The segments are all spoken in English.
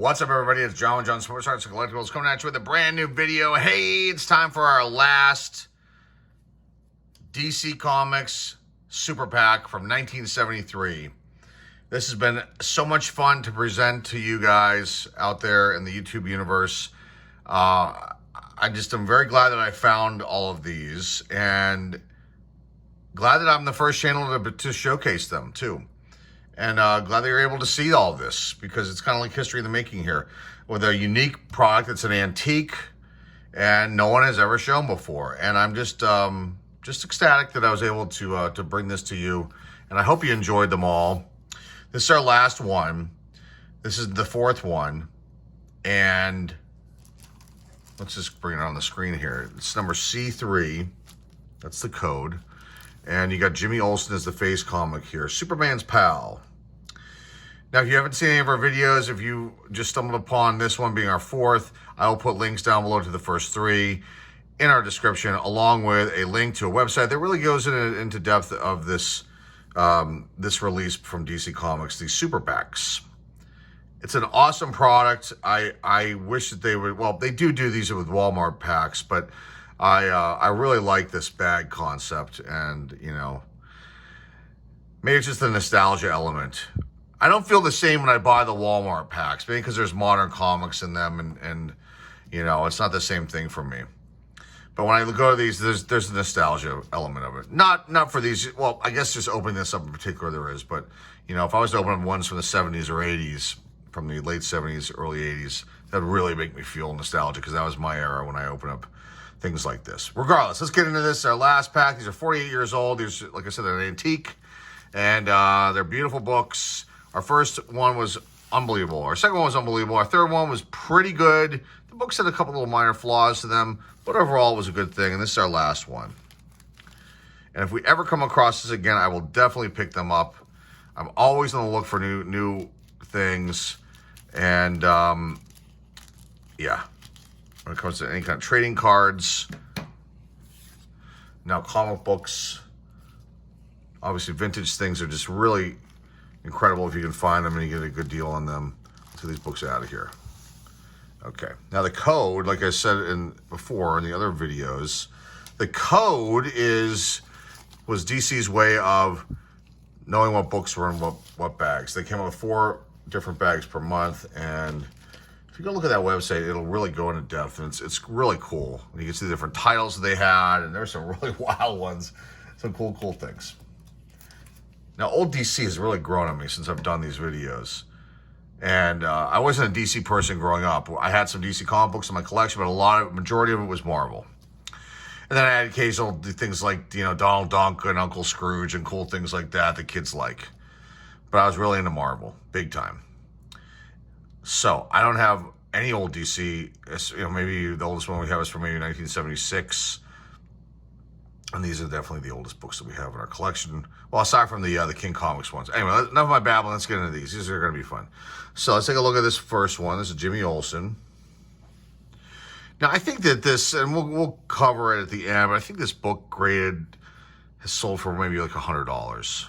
What's up, everybody? It's John Sports Arts and Collectibles coming at you with a brand new video. Hey, it's time for our last DC Comics Super Pack from 1973. This has been so much fun to present to you guys out there in the YouTube universe. I just am very glad that I found all of these and glad that I'm the first channel to showcase them too. And glad that you're able to see all of this because it's kind of like history in the making here with a unique product. It's an antique and no one has ever shown before. And I'm just ecstatic that I was able to bring this to you. And I hope you enjoyed them all. This is our last one. This is the fourth one. And let's just bring it on the screen here. It's number C3. That's the code. And you got Jimmy Olsen as the face comic here. Superman's pal. Now, if you haven't seen any of our videos, if you just stumbled upon this one being our fourth, I will put links down below to the first three in our description, along with a link to a website that really goes into depth of this this release from DC Comics, the Super Packs. It's an awesome product. I wish that they would, well, they do these with Walmart packs, but I really like this bag concept, and you know, maybe it's just the nostalgia element. I don't feel the same when I buy the Walmart packs, maybe because there's modern comics in them, and you know, it's not the same thing for me. But when I go to these, there's a nostalgia element of it. Not for these. Well, I guess just opening this up in particular there is, but you know, if I was to open up ones from the 70s or 80s, from the late 70s, early 80s, that would really make me feel nostalgic because that was my era when I opened up things like this. Regardless, let's get into this. Our last pack. These are 48 years old. These, like I said, they're an antique, and they're beautiful books. Our first one was unbelievable. Our second one was unbelievable. Our third one was pretty good. The books had a couple little minor flaws to them, but overall it was a good thing. And this is our last one. And if we ever come across this again, I will definitely pick them up. I'm always on the look for new things, and yeah. When it comes to any kind of trading cards, now comic books, obviously vintage things are just really incredible if you can find them and you get a good deal on them. Let's get these books out of here. Okay, now the code, like I said before in the other videos, the code was DC's way of knowing what books were in what bags. They came up with 4 different bags per month, and if you go look at that website, it'll really go into depth, and it's really cool. You can see the different titles they had, and there's some really wild ones, some cool things. Now, old DC has really grown on me since I've done these videos, and I wasn't a DC person growing up. I had some DC comic books in my collection, but majority of it was Marvel. And then I had occasional things like, you know, Donald Duck and Uncle Scrooge and cool things like that that kids like. But I was really into Marvel, big time. So I don't have any old DC. You know, maybe the oldest one we have is from maybe 1976, and these are definitely the oldest books that we have in our collection. Well, aside from the King Comics ones. Anyway, enough of my babbling. Let's get into these. These are going to be fun. So let's take a look at this first one. This is Jimmy Olsen. Now I think that this, and we'll cover it at the end, but I think this book graded has sold for maybe like $100.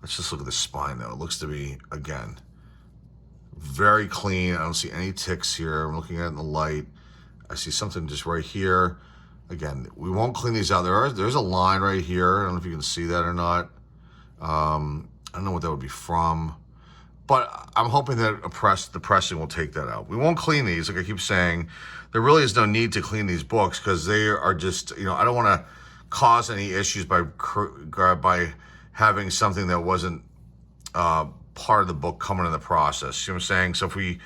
Let's just look at the spine though. It looks to be, again, very clean. I don't see any ticks here. I'm looking at it in the light. I see something just right here. Again, we won't clean these out. There's a line right here. I don't know if you can see that or not. I don't know what that would be from, but I'm hoping that the pressing will take that out. We won't clean these. Like I keep saying, there really is no need to clean these books because they are just, you know, I don't want to cause any issues by having something that wasn't part of the book coming in the process. You know what I'm saying? So if we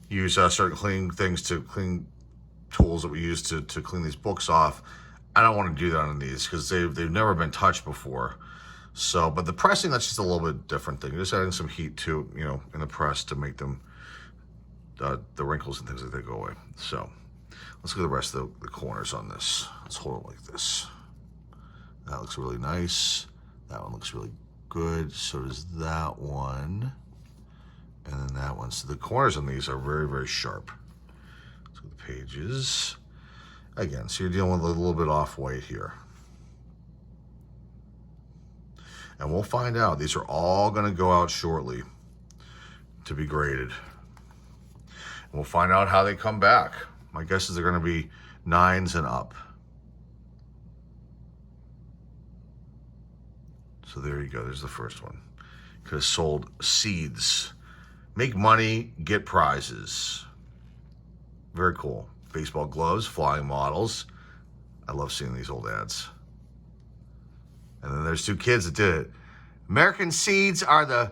use certain cleaning things clean tools that we use to clean these books off, I don't want to do that on these because they've never been touched before. So, but the pressing, that's just a little bit different thing. You're just adding some heat to, you know, in the press to make them, the wrinkles and things like that go away. So let's look at the rest of the corners on this. Let's hold it like this. That looks really nice. That one looks really good. So does that one. And then that one. So the corners on these are very, very sharp. Let's look at the pages. Again, so you're dealing with a little bit off white here. And we'll find out. These are all going to go out shortly to be graded. We'll find out how they come back. My guess is they're going to be 9s and up. So there you go. There's the first one. Could have sold seeds. Make money, get prizes. Very cool. Baseball gloves, flying models. I love seeing these old ads. And then there's 2 kids that did it. American seeds are the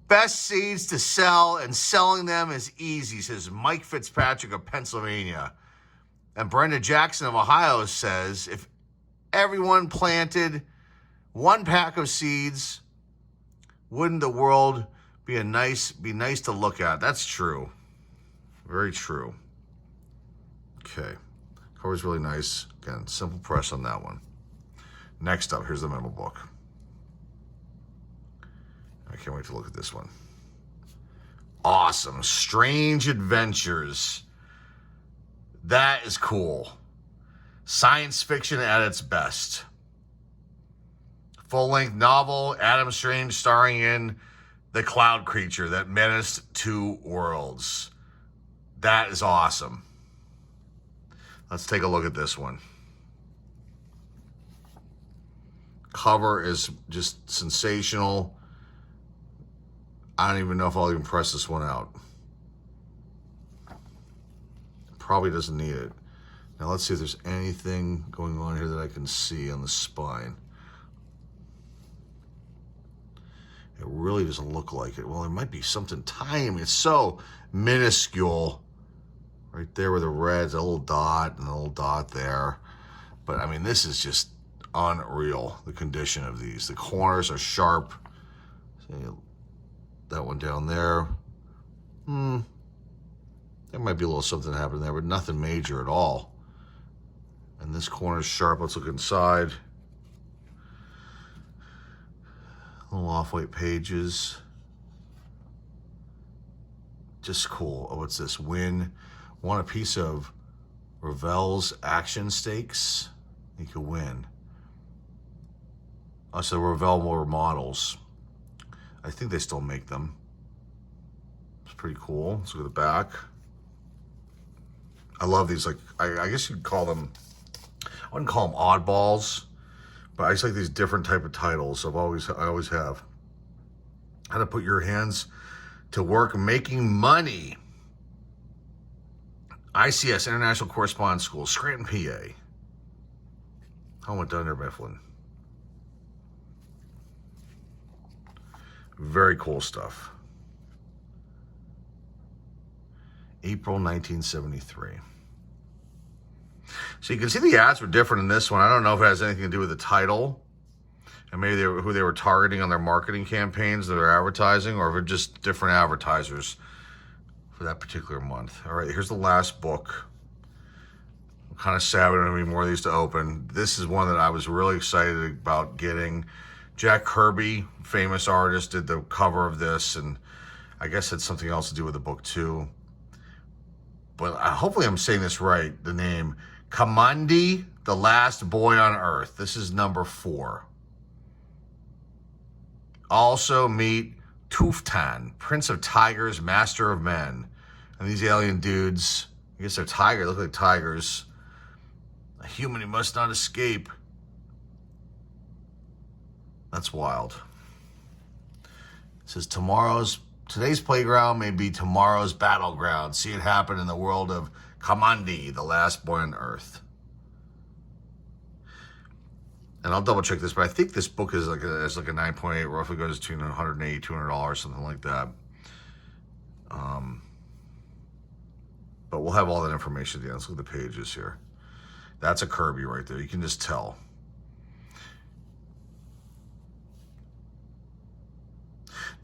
best seeds to sell, and selling them is easy, says Mike Fitzpatrick of Pennsylvania. And Brenda Jackson of Ohio says, if everyone planted 1 pack of seeds, wouldn't the world be nice to look at? That's true. Very true. Okay. Cover's really nice. Again, simple press on that one. Next up, here's the memo book. I can't wait to look at this one. Awesome. Strange Adventures. That is cool. Science fiction at its best. Full-length novel, Adam Strange starring in the cloud creature that menaced 2 worlds. That is awesome. Let's take a look at this one. Cover is just sensational. I don't even know if I'll even press this one out. Probably doesn't need it. Now let's see if there's anything going on here that I can see on the spine. It really doesn't look like it. Well, there might be something tiny. It's so minuscule. Right there with the reds, a little dot and a little dot there. But I mean, this is just unreal, the condition of these. The corners are sharp. See that one down there. There might be a little something happening there, but nothing major at all. And this corner's sharp. Let's look inside. Little off-white pages. Just cool. Oh, what's this? Want a piece of Ravel's action stakes? You could win. Oh, so Ravel more models. I think they still make them. It's pretty cool. Let's look at the back. I love these. Like, I guess you'd call them, I wouldn't call them oddballs, but I just like these different type of titles. I always have. How to put your hands to work making money. ICS, International Correspondence School, Scranton, PA. Home of Dunder Mifflin. Very cool stuff. April 1973. So you can see the ads were different in this one. I don't know if it has anything to do with the title and maybe who they were targeting on their marketing campaigns that are advertising, or if it's just different advertisers for that particular month. All right, here's the last book. I'm kind of sad we don't have any more of these to open. This is one that I was really excited about getting. Jack Kirby, famous artist, did the cover of this, and I guess had something else to do with the book too. But hopefully I'm saying this right, the name. Kamandi, the Last Boy on Earth. This is number 4. Also meet Tuftan, Prince of Tigers, Master of Men. And these alien dudes, I guess they're tigers, look like tigers. A human who must not escape. That's wild. It says today's playground may be tomorrow's battleground. See it happen in the world of Kamandi, the last boy on Earth. And I'll double check this, but I think this book is like a 9.8, roughly goes between $180, $200, something like that. But we'll have all that information at the end. Let's look at the pages here. That's a Kirby right there. You can just tell.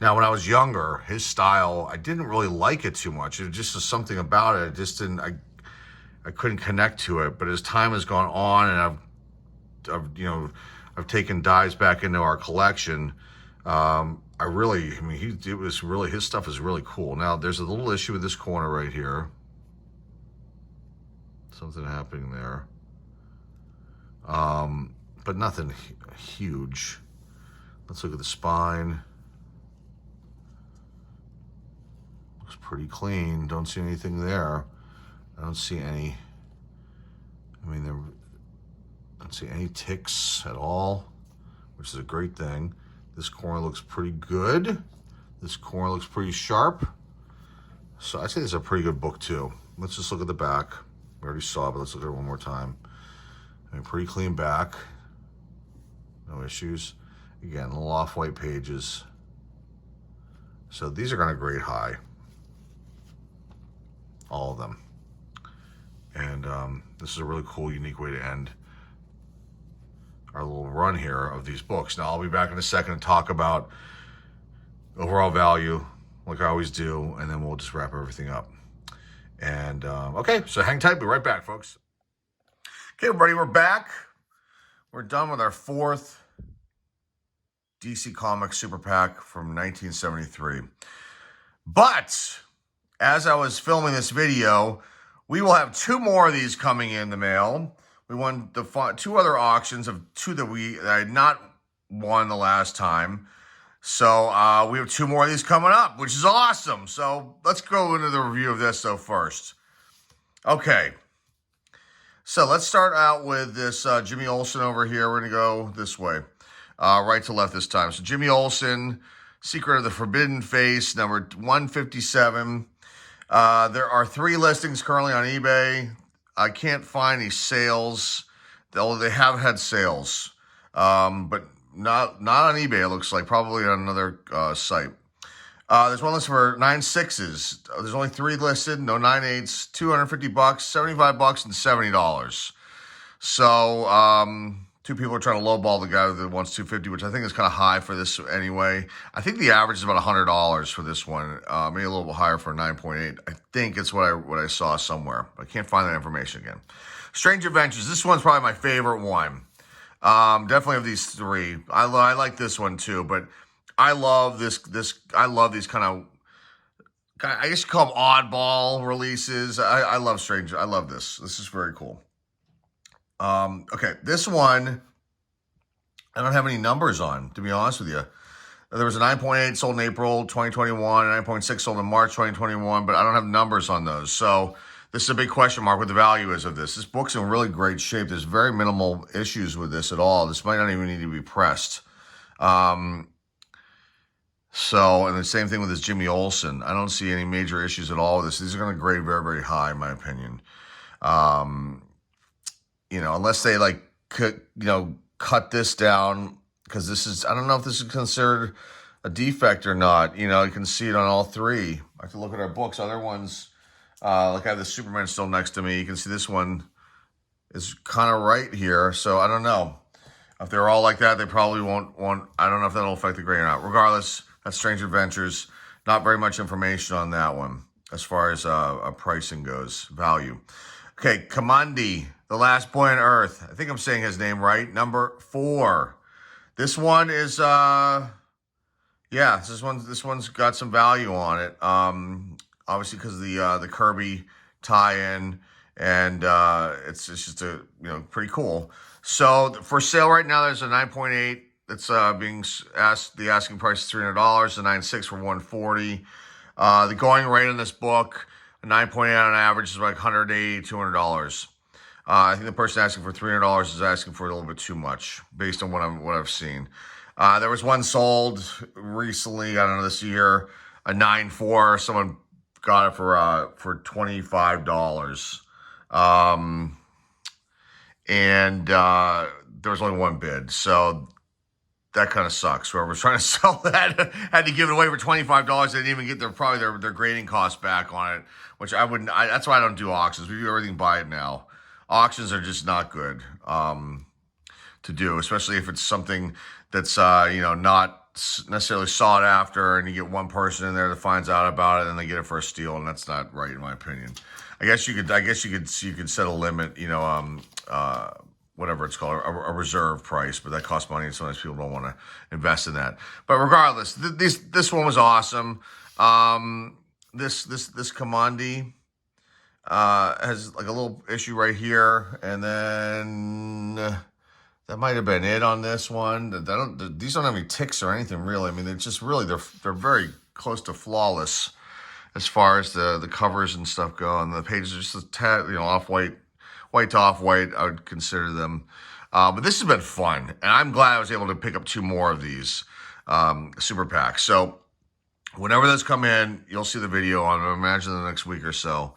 Now, when I was younger, his style, I didn't really like it too much. It just was something about it. I just didn't, I couldn't connect to it. But as time has gone on and I've taken dives back into our collection, his stuff is really cool. Now, there's a little issue with this corner right here. Something happening there. But nothing huge. Let's look at the spine. Looks pretty clean. Don't see anything there. I don't see any, I don't see any ticks at all, which is a great thing. This corner looks pretty good. This corner looks pretty sharp. So I'd say this is a pretty good book too. Let's just look at the back. We already saw it, but let's look at it one more time. Pretty clean back. No issues. Again, little off-white pages. So these are going to grade high. All of them. And this is a really cool, unique way to end our little run here of these books. Now, I'll be back in a second to talk about overall value, like I always do, and then we'll just wrap everything up. And, okay, so hang tight. Be right back, folks. Okay, everybody, we're back. We're done with our fourth DC Comics Super PAC from 1973. But as I was filming this video, we will have two more of these coming in the mail. We won the two other auctions of two that I had not won the last time. So we have two more of these coming up, which is awesome. So let's go into the review of this though first. Okay. So let's start out with this Jimmy Olsen over here. We're going to go this way. Right to left this time. So Jimmy Olsen, Secret of the Forbidden Face, number 157. There are 3 listings currently on eBay. I can't find any sales, although they have had sales, but not on eBay, it looks like, probably on another site. There's one listed for 9 6s. There's only 3 listed, no 9 8s, $250, $75, and $70. So, 2 people are trying to lowball the guy that wants $250, which I think is kind of high for this anyway. I think the average is about $100 for this one, maybe a little bit higher for a 9.8. I think it's what I saw somewhere. I can't find that information again. Strange Adventures. This one's probably my favorite one. Definitely of these 3. I like this one too, but I love this. I love these kind of, I guess you call them oddball releases. I love Strange. I love this. This is very cool. Okay, this one, I don't have any numbers on, to be honest with you. There was a 9.8 sold in April 2021, a 9.6 sold in March 2021, but I don't have numbers on those. So this is a big question mark what the value is of this. This book's in really great shape. There's very minimal issues with this at all. This might not even need to be pressed. And the same thing with this Jimmy Olsen. I don't see any major issues at all with this. These are going to grade very, very high, in my opinion. Unless they cut this down, because this is, I don't know if this is considered a defect or not. You can see it on all 3. I have to look at our books. Other ones, like I have the Superman still next to me. You can see this one is kind of right here. So I don't know. If they're all like that, they probably won't, I don't know if that'll affect the grade or not. Regardless, that's Strange Adventures. Not very much information on that one as far as pricing goes, value. Okay, Kamandi, The Last Boy on Earth. I think I'm saying his name right. Number 4. This one is, this one's got some value on it. Obviously because of the Kirby tie-in, and it's just pretty cool. So for sale right now, there's a 9.8 that's being asked. The asking price is $300. The 9.6 for $140. The going rate on this book, a 9.8 on average, is like $180, $200. I think the person asking for $300 is asking for a little bit too much, based on what I've seen. There was one sold recently, I don't know, this year, a 9.4. Someone got it for $25. There was only one bid, so that kind of sucks. Whoever was trying to sell that had to give it away for $25. They didn't even get their grading costs back on it, which I wouldn't. That's why I don't do auctions. We do everything by it now. Auctions are just not good to do, especially if it's something that's not necessarily sought after, and you get one person in there that finds out about it and they get it for a steal, and that's not right in my opinion. I guess you could set a limit, whatever it's called, a reserve price, but that costs money, and sometimes people don't want to invest in that. But regardless, this one was awesome. This Kamandi has like a little issue right here, and then that might have been it on this one. These don't have any ticks or anything really. I mean, they're just really they're very close to flawless as far as the covers and stuff go, and the pages are just a tad, off-white, white to off-white, I would consider them. But this has been fun, and I'm glad I was able to pick up 2 more of these super PACs. So whenever those come in, you'll see the video on, I imagine, the next week or so.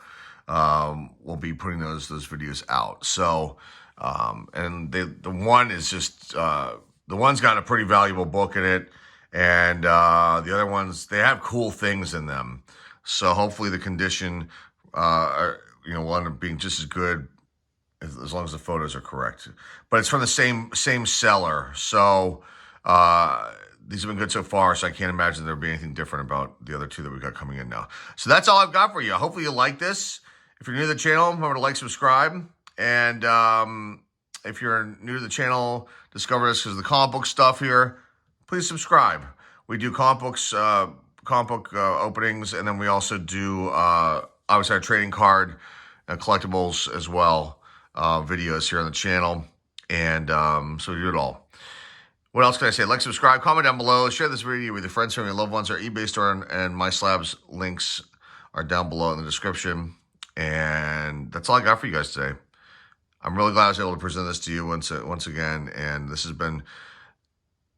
We'll be putting those videos out. So, and the one is just, the one's got a pretty valuable book in it, and the other ones, they have cool things in them. So hopefully the condition, will end up being just as good as long as the photos are correct. But it's from the same seller. So these have been good so far, so I can't imagine there'll be anything different about the other 2 that we've got coming in now. So that's all I've got for you. Hopefully you like this. If you're new to the channel, remember to like, subscribe. And if you're new to the channel, discover this because of the comic book stuff here, please subscribe. We do comic book openings, and then we also do, obviously, our trading card collectibles as well, videos here on the channel. And so we do it all. What else can I say? Like, subscribe, comment down below, share this video with your friends, family, and loved ones. Our eBay store and My Slabs links are down below in the description. And that's all I got for you guys today. I'm really glad I was able to present this to you once again. And this has been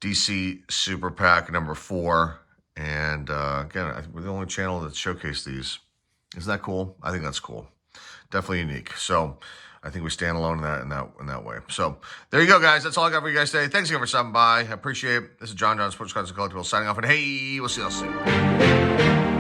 DC Super PAC number 4. And again, I think we're the only channel that showcased these. Isn't that cool? I think that's cool. Definitely unique. So I think we stand alone in that way. So there you go, guys. That's all I got for you guys today. Thanks again for stopping by. I appreciate it. This is John Sports Cards and Collectibles signing off. And hey, we'll see you all soon.